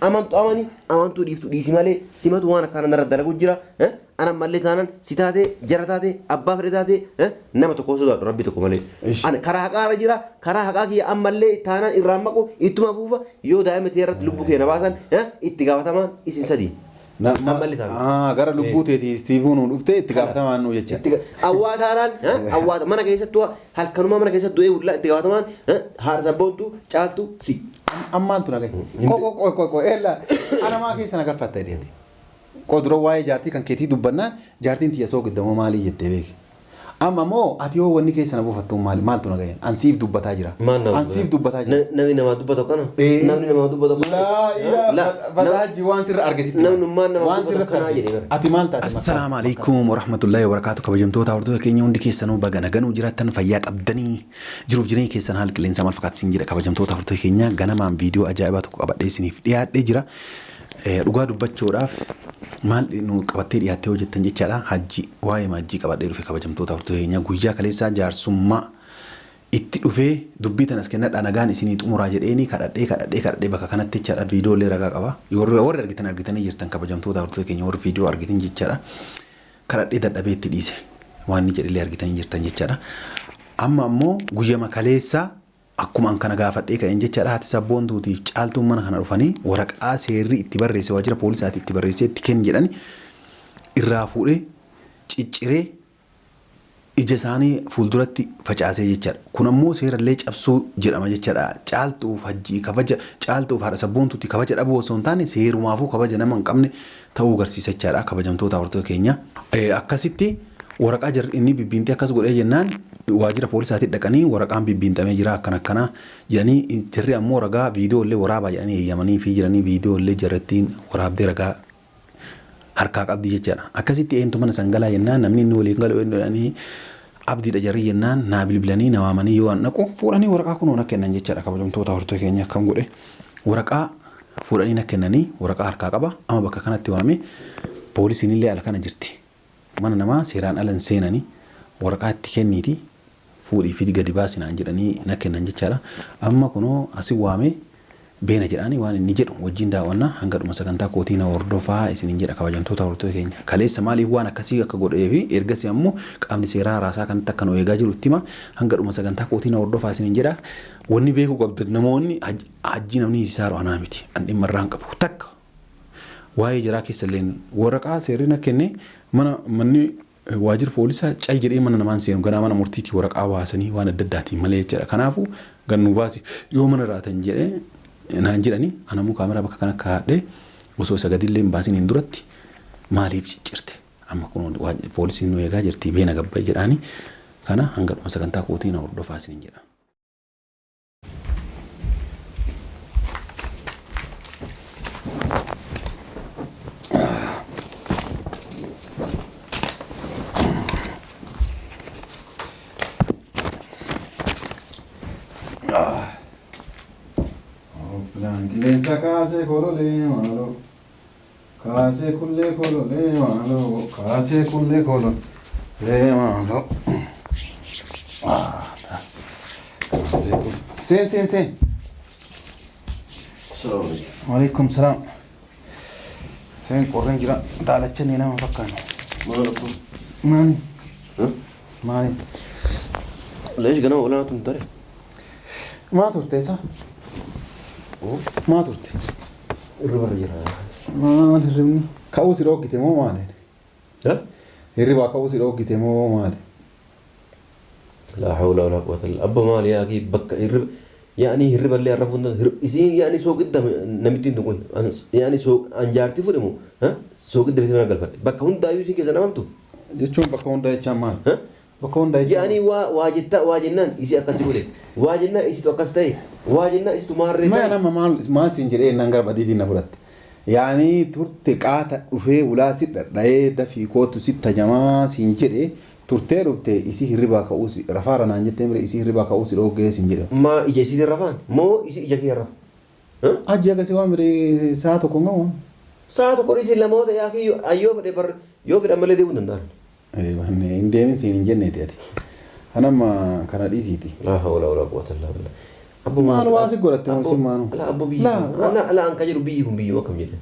amantuu dhiiftu dhiisi malee simatu waan akkana narra dalagu jira ana mallee taanan sitaate jara taate abbaa fedhe taate nama tokko sodaadhu rabbi tokko malee ana karaa haqaarra jira karaa haqaa kiyya ammallee taanan irraan maqu ittuma fuufa yoo daa'ima ta'e irratti lubbuu keenya baasan itti gaafatamaan isin sadii gara lubbuu teetii Stiivuun dhuftee itti gaafatamaan nu jecha awwaataanaan awwaata mana keessattuu halkanuma mana keessatti du'ee wullaa itti gaafatamaan haadha sabboontu caaltu si ammaaltu nagai ko ella ana maa keessa na galfatta deete qodro waa'ee jaartii kan keetii dubbannaan jaartiin tiyya soo giddamoo maalii jettee beeki amma moo ati yoo wanni keessa na buufattu maaltu nagayan ansiif dubbataa jira ansiif dubbataa jira namni nama dubbatu kana namni nama dubbatu kana la badaaji waan sirra argisitti namni nama dubbatu kana jedhe ati maal taate assalamu alaykum wa rahmatullahi wa barakatuh kabajamtoota hordoftoota keenya hundi keessanuu baga naganuu jiraattan fayyaa qabdanii jiruuf jireenya keessan haala qilleensa maal fakkaatsin jira kabajamtoota hordoftoota keenya ganamaan viidiyoo ajaa'ibaa tokko qabadhee isiniif dhiyaadhee jira dhugaa dubbachuudhaaf maal nu qabattee dhiyaattee hojjettan jechaadha hajjii waa'ee hajjii qabadhee dhufe kabajamtoota hordoftoota keenya guyyaa kaleessaa jaarsummaa itti dhufee dubbii tanas kennadha nagaan isinii xumuraa jedheeni kadhadhee bakka kanatti jechaadha viidiyoo illee ragaa qaba warri argitanii jirtan kabajamtoota hordoftoota keenya warri viidiyoo argitan jechaadha kadhadhee dadhabee itti dhiise waan ni jedhilee argitanii jirtan jechaadha amma ammoo guyyaa kaleessaa akkuma kana gaafadhee ka'een jechaadha haati sabboontuutiif caaltuun mana kana dhufanii waraqaa seerri itti barreesse waajjira poolisaatti itti barreessee itti kenni jedhani irraa fuudhee cicciree ija isaanii fuulduratti facaasee jechaadha kun ammoo seerallee cabsuu jedhama jechaadha caaltuuf hajjii kabaja caaltuuf haadha sabboontuuti kabaja dhabuu osoo hin taane seerumaafuu kabaja nama hin qabne ta'uu agarsiisa jechaadha kabajamtoota hordoftoota keenya akkasitti waraqaa jarri inni bibbiintee akkas godhee jennaan waajjira poolisaatti dhaqanii waraqaan bibbiintamee jira akkana jedhanii jarri ammoo ragaa viidiyoo illee waraabaa jedhanii eeyyamanii fi jiranii viidiyoo illee jarrattiin waraabdee ragaa harkaa qabdi jechaadha akkasitti eentu mana sangalaa jennaan namni inni waliin galuu jedhanii abdiidha jarri jennaan naa bilbilanii na waamanii yoo an dhaqu fuudhanii waraqaa kunuun akka kennan jechaadha kabajamtoota hordoftoota keenya akkam godhe waraqaa fuudhanii na kennanii waraqaa harkaa qaba amma bakka kanatti waame poolisiin illee ala kana jirti mana namaa seeraan ala hin seenanii waraqaa itti kenniiti fuudhii fi gadi baasinaan jedhanii na kennan jechaadha amma kunoo asii waame beena jedhanii waan inni jedhu wajjin daawwanna hanga dhuma sagantaa kootii na hordofaa isiniin jedha kabajamtoota hordoftoota keenya kaleessa maaliif waan akkasii akka godhee fi ergasii ammoo qaamni seeraa raasaa kanatti akka nu eegaa jiru itti hima hanga dhuma sagantaa kootii na hordofaa isiniin jedha wanni beekuu qabdu namoonni hajjii namni isaaru anaa miti an dhimma irraan qabu takka waa'ee jiraa keessa illee waraqaa seerri na kenne manni waajjira poolisaa cal jedhee mana namaan seenu ganaa mana murtiitii waraqaa baasanii waan adda addaatiin malee jechuudha kanaafuu gannuu baasi yoo mana raatan jedhee naan jedhanii anamuu kaameraa bakka kana kaa'adhee osoo isa gadillee hin baasiniin duratti maaliif ciccirte amma kun poolisiin nu eegaa jirti beena gabbaa'e jedhaanii kana hanga dhuma sagantaa kootii na hordofaa isiniin jedha. Lensa case colole malo, case culle colole malo, case culle colole malo. Sen. Assalamualaikum salam. Sen korang jira dalacha ni nama fakkan. Mani. Mani. ليش قناه ولا تنتري؟ ما ترتي صح؟ ما ترتي. الربا رجلا. ما الربني. كأوس روك تيمو ماله. ها؟ الربا كأوس روك تيمو ماله. لا حول ولا قوة إلا أبا مال يا أخي بك الربا يعني الربا اللي عرفونا إذا يعني سوق قدام نمتين تقول يعني سوق أنجارتي فلمو ها سوق قدام بيتنا قلبه بك هون دايوسين كذا نمامتو. جتشون بك هون داي كمان. ها؟ بكون داي يعني واجدنا إيش أكاسيقولي واجدنا إيش توكاستي واجدنا إيش تمارري ما أنا ما سنجري نانغر بديدي نبرت يعني ترتقات وفي ولا ست داي دفي كوتو ست جماعة سنجري ترتير وفي إيش هربا كأوس رفارنا نجت تمر إيش هربا كأوس لوجه سنجري ما إيش إيش الرفان مو إيش إيش كي الرف ها أجي أكاسي مري ساعة كونغون ساعة كوريس إلا موت يا أخي أيوه في بر يوه في أمله ديبون دندار إيه إنديمين سين جنة تياتي أنا ما كان ديزيتي لا حول ولا قوة إلا بالله Abbo maal waasi godhatte moo isin maanu? Ala abbo biyyi. Ala an kajiru biyyi kun biyyi akkam jedhe.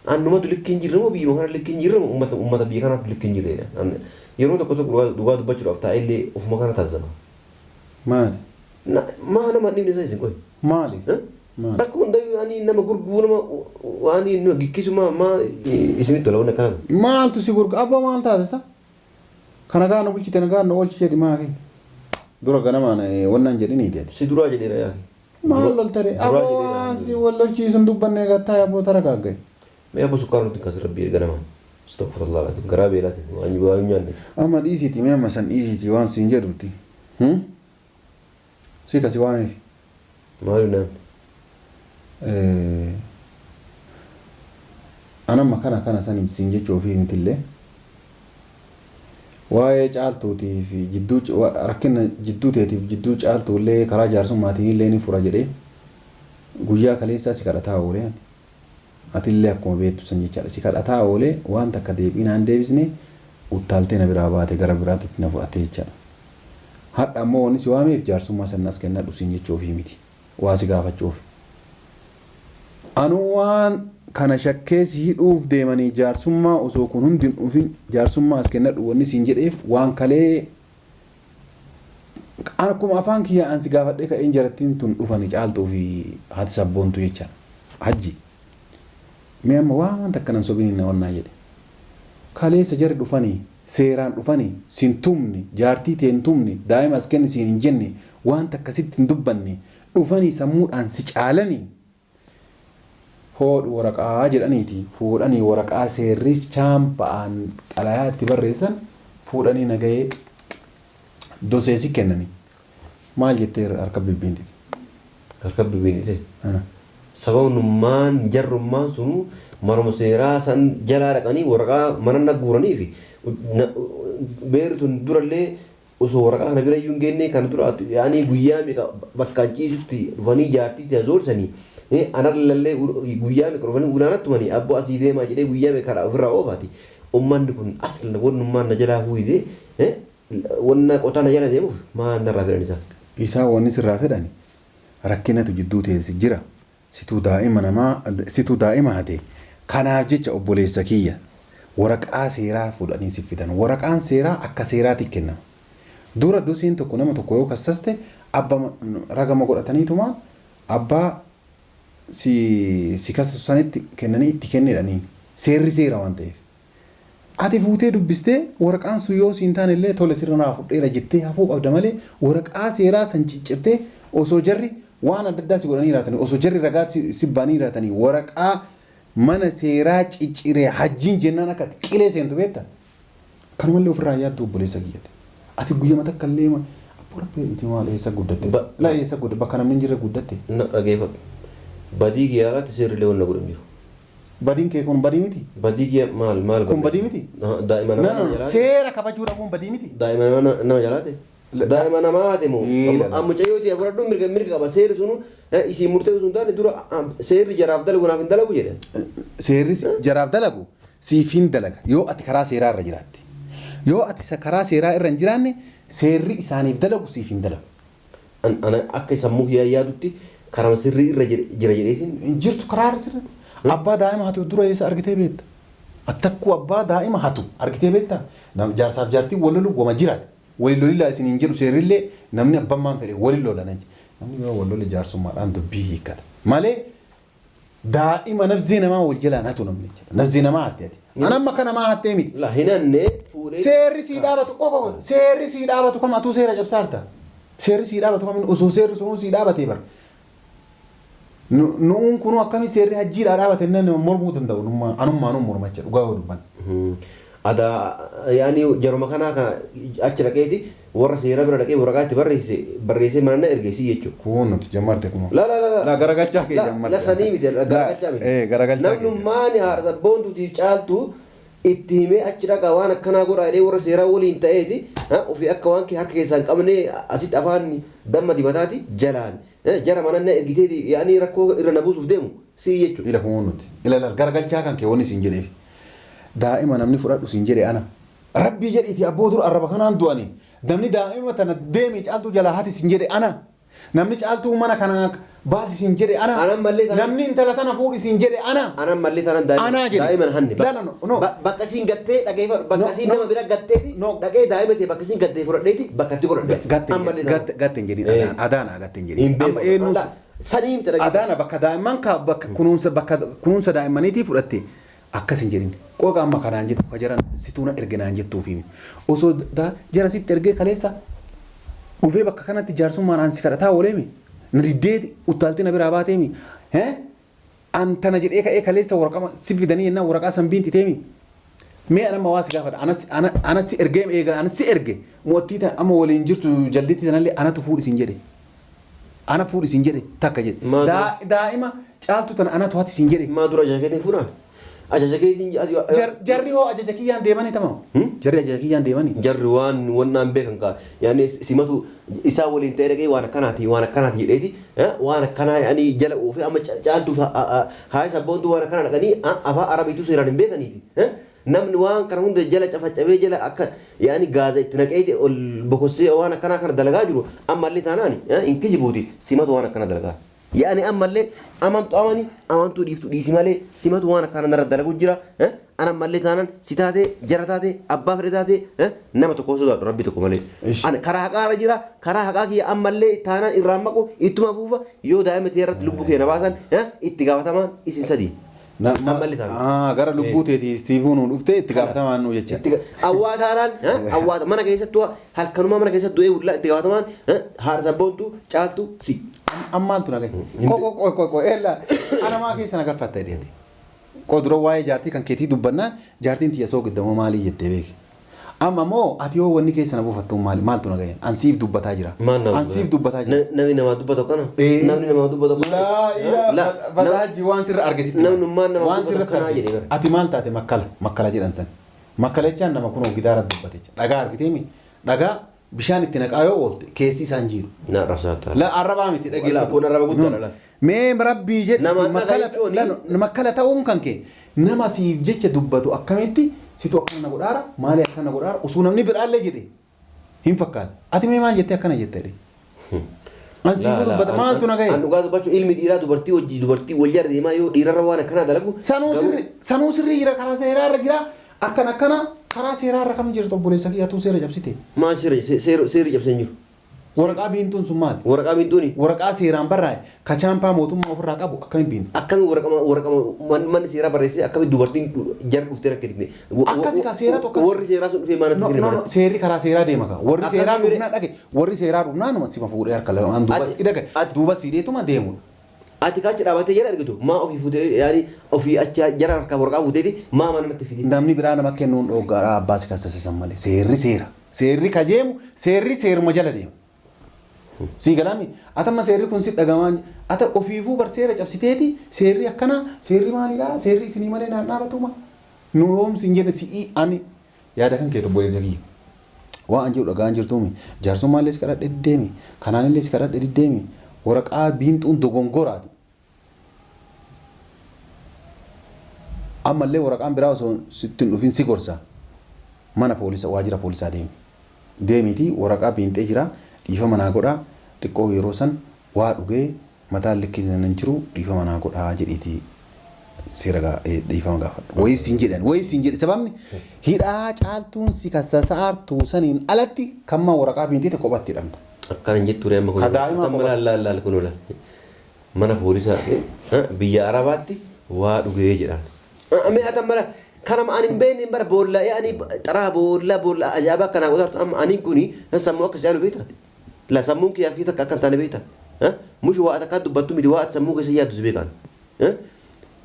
Annumatu likkiin jirre moo biyyi kana likkiin jirre moo uummata biyya kanaatu likkiin jirre. Yeroo tokko dhugaa dubbachuudhaaf taa'ee illee ofuma kana taasisama. Maali? Maa nama dhibni isaa isin qoy. Maali? Bakka hundayyuu ani nama gurguu nama waan nama gikkisuma maa isinitti tola wanna kana. Maaltu si gurgu abba maal taasisa? Kana gaana bulchite na gaana oolchite maa kee. Dura ganamaan wannan jedhini deeti. Si duraa jedheera yaa. Maal loltare abbo waan si wallolchiisun dubbanne gattaa abbo tara gaaggae. Mee abbo sukkaara nuti kas rabbii ganamaan. Astaghfirullah laakin garaa beelaati waan waa nyaanne. Amma dhiisiiti mee amma san dhiisiiti waan siin jedhutti. Si kasi waameef. Maali naan. Anamma kana sanii siin jechuu ofii mitillee. Waa'ee caaltuutii fi jidduu rakkina jidduu teetiif jidduu caaltuullee karaa jaarsumaatiin illee ni fura jedhee guyyaa kaleessaa si kadhataa oolee atillee akkuma beektu san jechaadha si kadhataa oolee waan takka deebiinaan deebisne uttaaltee na biraa baate gara biraatti na fudhattee jechaadha. Hadha ammoo wanni si waameef jaarsummaa sannaas kennadhu siin jechuu ofii miti waa si gaafachuuf. Anu waan kana shakkeessi hidhuuf deemanii jaarsummaa osoo kun hundi dhufin jaarsummaa as kennadhu wanni siin jedheef waan kalee akkuma afaan kiyya ansi gaafadhee ka'een jarattiin tun dhufanii caaltuu fi haati sabboontu jecha hajji mee amma waan takkanan sobiniin na wannaa jedhe kaleessa jarri dhufanii seeraan dhufanii siin tumni jaartii teen tumni daa'ima as kenni siin hin jenne waan takka sitti hin dubbanne dhufanii sammuudhaan si caalanii hoodhu waraqaa jedhaniiti fuudhanii waraqaa seerri chaampa'aan xalayaa itti barreessan fuudhanii nagahee doseesi kennanii maal jettee harka bibbiinti harka bibbiinti sababnummaan jarrummaan sunu maruma seeraa san jalaa dhaqanii waraqaa mana guuranii fi beertun durallee osoo waraqaa kana bira iyyuu hin geenne kana dura yaani guyyaa meeqa bakkaan ciisutti dhufanii jaartii azoorsanii ana lallee guyyaa meeqa dhufanii ulaanatti manii abbo asii deemaa jedhee guyyaa meeqa karaa ofirraa oofaati ummanni kun asla wannummaan na jalaa fuudhee wanna qotana jala deemuuf maan narraa fedhan isaa wanni sirraa fedhani rakkinatu jidduu teessi jira situu daa'ima hate kanaaf jecha obboleessa kiyya waraqaa seeraa fuudhanii si fidan waraqaan seeraa akka seeraatti kennama dura dosiin tokko nama tokko yoo kassaste abba ragama godhataniituma abbaa si kassasu sanitti kennanii itti kennedhanii seerri seera waan ta'eef ati fuutee dubbistee waraqaan sun yoo siin taane illee tole sirra naa fudheera jettee hafuu qabda malee waraqaa seeraa san ciccirtee osoo jarri waan adda addaa si godhanii jiraatanii osoo jarri ragaa si baanii jiraatanii waraqaa mana seeraa cicciree hajjiin jennaan akka qilee seentu beekta kanumallee ofirraa yaaddu obboleessa kiyyate ati guyyaa takka illee abboo rabbee itti maal eessa guddatte laa eessa guddatte bakka namni hin jirre guddatte na dhageeffadhu badii kiyyaaraatti seerri lee wanna godhan jiru. Badiin kee kun badii miti? Badii kiyya maal kun badii miti? Daa'ima nama jalaate. Seera kabajuu dhabuun badii miti? Daa'ima nama jalaate. Daa'ima namaate moo mucayyooti afurradhu mirga qaba seerri sunu isii murtee sun taane dura seerri jaraaf dalagu naaf hin dalagu jedhe. Seerri jaraaf dalagu siif hin dalaga yoo ati karaa seeraa irra jiraatte. Yoo ati karaa seeraa irra hin jiraanne seerri isaaniif dalagu siif hin dalagu. Ana akka sammuu kiyyaa yaadutti karaa sirrii irra jira jedheetiin. Hin jirtu karaa irra sirrii. Abbaa daa'ima hatu dura eessa argitee beekta? Attakkuu abbaa daa'ima hatu argitee beekta? Jaarsaaf jaartii wal lolu wama jiraate. Waliin lolilaa isin hin jedhu seerrillee namni abbaan maan fedhe waliin lolan achi. Namni yoo wal lole jaarsummaadhaan dubbii hiikkata. Malee daa'ima nafzee namaa wal jalaan hatu namni jechuudha. Nafzee namaa hattee ati. Anamma akka namaa hattee miti. La hinannee fuudhee. Seerri sii dhaabatu qofa seerri sii dhaabatu kam atuu seera cabsaarta. Seerri sii dhaabatu kam osoo seerri sun sii dhaabatee bara. Nuun kunu akkami seerri hajjiidhaa dhaabate nan mormuu danda'u anummaan mormacha dhugaa yoo dubban. Yaani jaruma kanaa achi dhaqeeti warra seera bira dhaqee waraqaa itti barreessee mana ergeessii jechuudha. Kun nuti jammarte kun. La garagalchaa kee jammarte. La sanii miti garagalchaa miti. Garagalchaa kee. Namnummaan haadha sabboontuutiif caaltu itti himee achi dhaqaa waan akkanaa godhaa jedhee warra seeraa waliin ta'eeti ofii akka waan harka keessaa hin qabne asitti afaan damma dibataati jalaan. Jara mananna ergiteeti yaani rakkoo irra nabuusuuf deemu si jechuudha. Ila kun nuti. Ila garagalchaa kan kee wanni siin jedheef. Daa'ima namni fudhadhu siin jedhe ana. Rabbii jedhiiti abboo dur arraba kanaan du'ani. Namni daa'ima tana deemee caaltuu jalaa haati siin jedhe ana. namni caaltuu mana kana baasi siin jedhe ana namni intala tana fuudhi siin jedhe ana mallee tanan daa'iman hanne bakka siin gattee dhagee bakka siin nama bira gatteeti dhagee daa'ima ta'e bakka siin gattee fudhadheeti bakka itti godhadhe gatte hin jedhin adaana gatte hin jedhin amma eenyus saniim ta'e adaana bakka daa'imman ka bakka kunuunsa daa'immaniitii fudhatte akkas hin jedhin qooqa amma kanaan jettu ka jiran situuna erginaan jettuufi osoo jara sitti ergee kaleessa dhufee bakka kanatti jaarsummaan aansi kadhataa ooleemi niddeeti utaaltii na biraa baateemi antana jedhee ka'ee kaleessa waraqaa si fidanii yennaan waraqaa san biintiteemi mee anamma waa si gaafadha anasi ergee eega anasi erge mo'attii tan amma waliin jirtu jalditti sanallee anatu fuudhisiin jedhe ana fuudhisiin jedhe takka jedhe daa'ima caaltu tan anatu hati siin jedhe maa dura jaakeetiin fuudhaan ajaja keetiin jarri hoo ajaja kiyyaan deemanii tamam jarri ajaja kiyyaan deemanii jarri waan beekan kaa yaani simatu isaa waliin ta'ee dhaqee waan akkanaati jedheeti waan akkanaa yaani jala oofee amma caaltuuf haa sabboontu waan akkana dhaqanii afaan arabiitu seeraan hin beekaniiti namni waan kana hunda jala cafacabee jala akka yaani gaaza itti naqeeti ol bokossee waan akkanaa kana dalagaa jiru ammallee taanaani hin kijibuuti simatu waan akkana dalagaa yaani ammallee amantuu dhiiftu dhiisi malee simatu waan akkana narra dalagu jira ana ammallee taanan si taate jara taate abbaa fedhe taate nama tokko sodaadhu rabbi tokko malee ana karaa haqaarra jira karaa haqaa kiyya ammallee taanan irraan maqu ittuma fuufa yoo daa'ima ta'e irratti lubbuu kee na baasan itti gaafatamaan isin sadii gara lubbuu teetii Stiivuun dhuftee itti gaafatamaan nu jecha. Awwaataadhaan awwaata mana keessattuu halkanuma mana keessattuu eeguudhaan itti gaafatamaan haadha sabboontuu caaltuu si. Ammaaltu nagaa. Ko eella ana maa keessa nagarfatta jedhee. Qodura waa'ee jaartii kan keetii dubbannaan jaartiin tiyya soo giddamoo maalii jettee beeki. Amma moo ati yoo wanni keessa na buufattu maaltu nagaa ansiif dubbataa jira. Ansiif dubbataa jira. Namni namaa dubbatu kana. Namni namaa dubbatu kana. Laa badaaji waan sirra argisitti. Namni namaa dubbatu kana jedhee. Ati maal taate makkala jedhan san. Makkala jechaan nama kunoo gidaara dubbate jecha. Dhagaa argiteemi dhagaa bishaan itti naqaa yoo oolte keessi isaan jiru. Na arrabsaata. La arrabaa miti dhageessa. Kun arraba guddaadha. Mee rabbii jedhu makkala ta'uun kan kee nama siif jecha dubbatu akkamitti situ akkana godhaara maali akkana godhaara osoo namni biraallee jedhe hin fakkaata ati mee maal jettee akkana jettee ansiif dubbata maaltu nagaye an dhugaa dubbachuu ilmi dhiiraa dubartii wal jala deemaa yoo dhiirarra waan akkana dalagu sanuu sirrii jira karaa seeraarra jira akkana karaa seeraarra kam jirtu obboleessa kiyyatuu seera cabsite maal seera cabseen jiru waraqaa biintuun sun maali? Waraqaa biintuuni. Waraqaa seeraan barraa'e ka chaampaa mootummaa ofirraa qabu akkamiin biintu? Akkamiin waraqaa manni seeraa barreessee akkamiin dubartiin jara dhuftee rakka dhiqne. Akkasi ka seera tokko. Warri seeraa sun dhufee maanatti firme. Seerri karaa seeraa deema ka. Warri seeraa dhufnaa dhage. Warri seeraa dhufnaa nama sifa fuudhee harka lamaan duubas dhage. Duubas hidheetuma deemu. Ati kachi dhaabattee jala argitu maa ofii fuutee yaani ofii achi jara harka waraqaa fuuteeti maa mana natti fide. Namni biraa nama kennuun dhoggaadhaa abbaa si kassasiisan malee. Seerri seera. Seerri kajeemu seerri seeruma jala deema. Sigalami atama seerri kun si dhagamaan ata ofiifuu bar seera cabsiteeti seerri akkana seerri maalidha seerri isinii malee naan dhaabatuma nuum sin jedhe si'i ani yaada kan keetu boleessa kiyya waan jiru dhagaan jirtuumi jaarsummaan lees kadhadhe diddeemi kanaan lees kadhadhe diddeemi waraqaa biintuun dogongoraati ammallee waraqaan biraa osoo sittin dhufin si gorsa mana poolisa waajjira poolisaa deemiti waraqaa biintee jira dhiifama naa godhaa xiqqoo yeroo san waa dhugee mataan likkisne nan jiru dhiifama naa godhaa jedhiiti seera dhiifama gaafadhu. Wayiif siin jedhe sababni hidhaa caaltuun si kassasaartuu saniin alatti kamma waraqaa biintiite kophatti hidhamtu. Akkana hin jettu amma kun. Kadaa'ima laal kun ola. Mana poolisaa biyya Arabaatti waa dhugee jedhan. Amee atamala kanama ani mbeen bara boolla yaani xaraa boolla ajaa'ibaa kana godhartu amma ani kuni sammuu akka siyaalu beektaa. La sammuun kiyyaaf kiyya takka akkan taane beektaa. Mushi waa takkaa dubbattu miti waa sammuu keessa yaaddu beekan.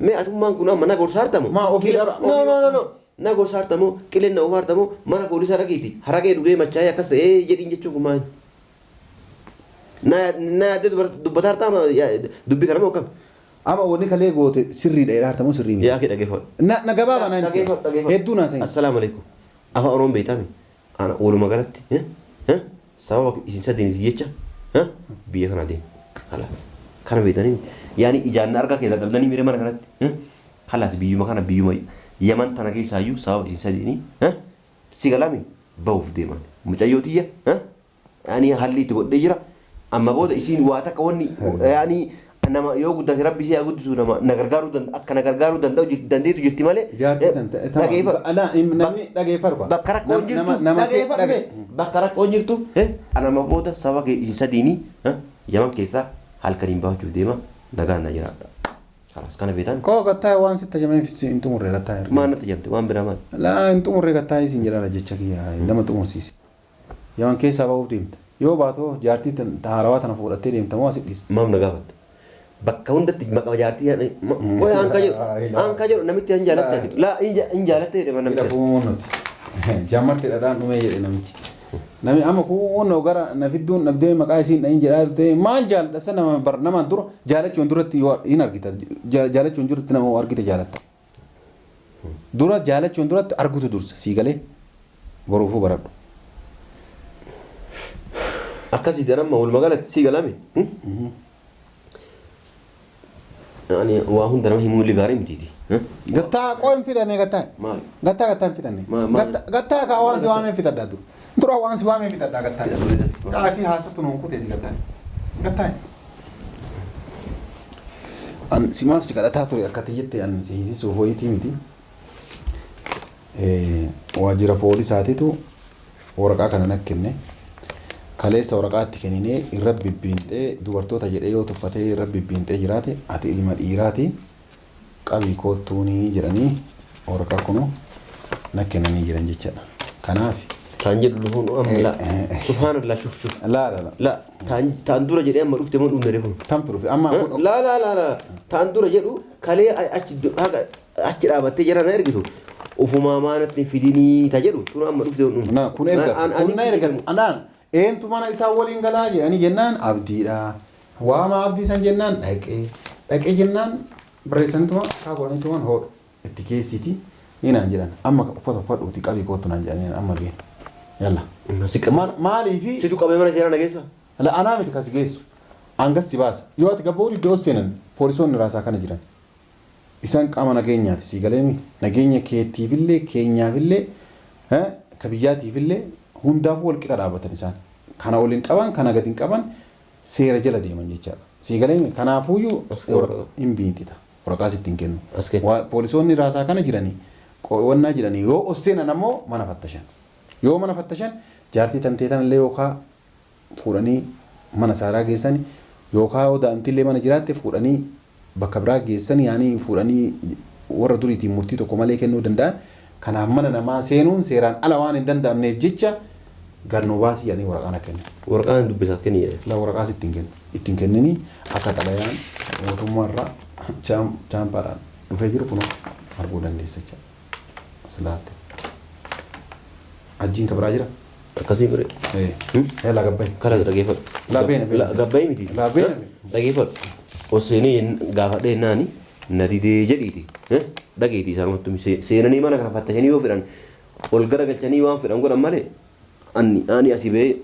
Mee atummaan kun amma na gorsaartamu. Maa ofii dhala. No. Na gorsaartamu qileen na ofaartamu mana poolisaa raqiiti. Haraqee dhugee machaa'ee akkas ta'ee jedhiin jechuun kun maali? Na yaadde dubbataartama dubbii kana moo akkam? Ama wanni kalee goote sirriidha jedhaartamu sirrii miti. Yaa kee dhageeffadhu. Na gabaabaa naan hedduu naa sani. Assalaamu alaikum. Afaan Oromoon beektaami. Ana walumaa galatti sababa isin sadiiniif jecha biyya kana deemu. Kana beektanii yaani ijaan argaa keessa dhabdanii miira mana kanatti halaas biyyuma kana biyyuma yaman tana keessaayyuu sababa isin sadiinii si galami bahuuf deeman. Mucayyoo tiyya yaani haalli itti godhee jira amma booda isiin waa takka wanni yaani nama yoo guddate rabbi si guddisu nama nagargaaru akka nagargaaru danda'u dandeetu jirti malee bakka rakkoon jirtu bakka rakkoon jirtu nama booda saba isin sadiini yaman keessaa halkaniin baachuuf deema nagaan na jiraadha. Kalas kana beetan. Koo gattaa waan sitta jamee in xumurree gattaa. Maan natti jamte waan biraa maal? Laa in xumurree gattaa isin jedhana jecha kiyya nama xumursiisi. Yaman keessaa bahuuf deemta. Yoo baatoo jaartii haarawaa tana fuudhattee deemta moo asit dhiista? Maam na gaafatte. Bakka hundatti maqaa jaartii qoy aanka jedhu namitti hin jaalatte jiru. Laa hin jaalatte jedhama namitti. Jaammarti dhadhaan dhumee jedhe namichi. Nami amma kunnoo gara na fidduun dhabdee maqaa isiin dhahin jedhaa jirte maan jaaladha san nama bar namaan dura jaalachuun duratti hin argita jaalachuun duratti nama argite jaalatta. Dura jaalachuun duratti argutu dursa sii galee boruufuu baradhu. Akkasitti amma walumaa galatti sii galame. Ani waa hunda nama himuun gaarii mitiiti. Gattaa qoon fidannee gattaa. Maal? Gattaa hin fidannee. Gattaa kaa waan si waamee fidadhaa dura. Dura waan si waamee fidadhaa gattaa. Kaakii haasatu nuun kuteeti gattaa. Gattaa. An simaaf si kadhataa ture akkati jette an si hiisisuuf wayitii miti. Waajjira poolisaatiitu waraqaa kana nak kenne. Kaleessa waraqaatti kenninee irra bibbiintee dubartoota jedhee yoo tuffatee irra bibbiintee jiraate ati ilma dhiiraati qabii koottuunii jedhanii waraqaa kunu nak kennanii jiran jechaadha. Kanaaf kan jedhu dhufuun amma subhaanallah shuf la taan dura jedhee amma dhufte moo dhumne kun tamtu dhufe amma la taan dura jedhu kalee achi dhaabattee jira na ergitu ufumaa maanatti fidinii ta jedhu tun amma dhufte na kun erga anaan eentu mana isaa waliin galaa jedhanii jennaan abdiidha. Waama abdii san jennaan dhaqee jennaan barreessantuma kaa godhanitumaan hoodha itti keessiti hinaan jedhan amma uffata uffadhuuti qabii koottu naan jedhanii amma been yalla. Maaliifi situ qabee mana seera nageessa? Anaa miti kas geessu angas si baasa yoo ati gabboonni iddoo seenan poolisoonni raasaa kana jiran isaan qaama nageenyaati sii galeemi nageenya keetiifillee keenyaafillee ka biyyaatiifillee hundaafuu wal qixa dhaabatan isaan kana waliin qaban kana gadi hin qaban seera jala deeman jechaadha. Sii galeemi kanaafuyyuu hin biitita waraqaas ittiin kennu. Poolisoonni raasaa kana jiranii qo'annaa jiranii yoo osseenan ammoo mana fattashan. Yoo mana fattashan jaartii tanteetan illee yookaan fuudhanii mana saaraa geessani yookaan yoo daa'imtillee mana jiraatte fuudhanii bakka biraa geessani yaanii fuudhanii warra duriitiin murtii tokko malee kennuu danda'an. Kanaaf mana namaa seenuun seeraan ala waan hin danda'amneef jecha gannoo baasii yaanii waraqaan akka kennu. Waraqaan dubbisaa kenni. La waraqaas ittiin kennu. Ittiin kennini akka xalayaan mootummaarraa chaampaadhaan dhufee jiru kun arguu dandeessa jecha. Silaatte. Hajjiin kabraa jira. Akkasii bire. La gabbaay. Kala dhageeffadhu. La beena. Gabbaay miti. La beena. Dhageeffadhu. Oseenii gaafadhee naani nadidee jedhiiti. Dhageetii isaanumattu seenanii mana kana fattashanii yoo fedhan ol garagalchanii waan fedhan godhan malee ani asii bee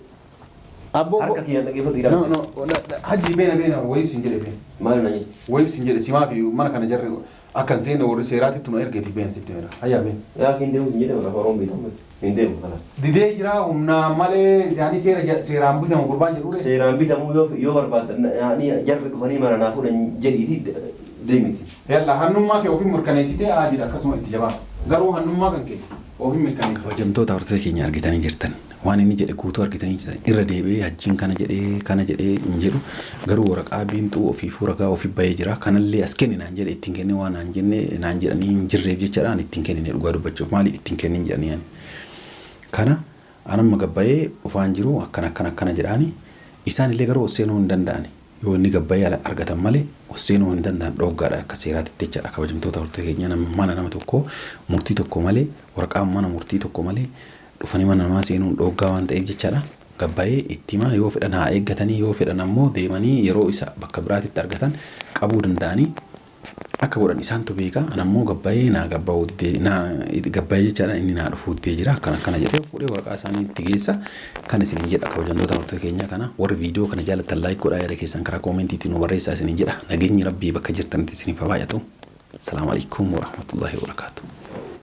harka kiyyaan dhageeffatu hidhaa. Hajji beena wayii sin jedhe beena. Maali na jedhe? Wayii sin jedhe simaa fi mana kana jarri akkan seenne warri seeraatitti nu ergeeti beena sitti meera. Hayyaa beena. Yaa hin deemu hin jedhe lafa Oromoo beekamu hin deemu kana. Didee jira humnaa malee yaani seeraan bitamu gurbaan jedhuure. Seeraan bitamu yoo barbaadan yaani jarri dhufanii mana naa fuudhan jedhiiti deemiti. Yalla hannummaa kee ofii mirkaneessitee aadiidha akkasuma itti jabaa. Garuu hannummaa kan kee ofii mirkaneessitee. Kabajamtoota hordoftoota keenya argitanii jirtan waan inni jedhe guutuu argitanii jirtan irra deebi'ee hajjiin kana jedhee hin jedhu garuu waraqaa biintuu ofii fuuragaa ofii bahee jira kanallee as kenni naan jedhe ittiin kennee waan naan jenne naan jedhanii hin jirreef jechaadhaan ittiin kennine dhugaa dubbachuuf maaliif ittiin kennin jedhanii yaani. Kana anamma gabbayee dhufaan jiru akkana jedhaanii isaan illee garuu seenuu hin danda'ani. Yoo inni gabbayee argatan malee seenuu hin danda'an dhoggaadha akka seeraatti jechaadha. Kabajamtoota hordoftoota keenya mana nama tokko murtii tokko malee waraqaa mana murtii tokko malee dhufanii mana namaa seenuun dhoggaa waan ta'eef jechaadha. Gabbayee ittima yoo fedhan haa eeggatanii yoo fedhan ammoo deemanii yeroo isa bakka biraatitti argatan qabuu danda'anii akka godhan isaantu beeka. Anammoo gabbayee naa gabbaa'uu gabbayee jechaadha inni naa dhufuu diddee jira akkana jedhee fuudhee waraqaa isaanii itti geessa. Kan isiniin jedha kabajamtoota hordoftoota keenya kana warri viidiyoo kana jaallattan laayik godhaa yaada keessan karaa koomentiitiin nu barreessaa isiniin jedha. Nageenyi rabbii bakka jirtanitti isiniif haa baay'atu. Assalaamu alaikum warahmatullahi wabarakatuh.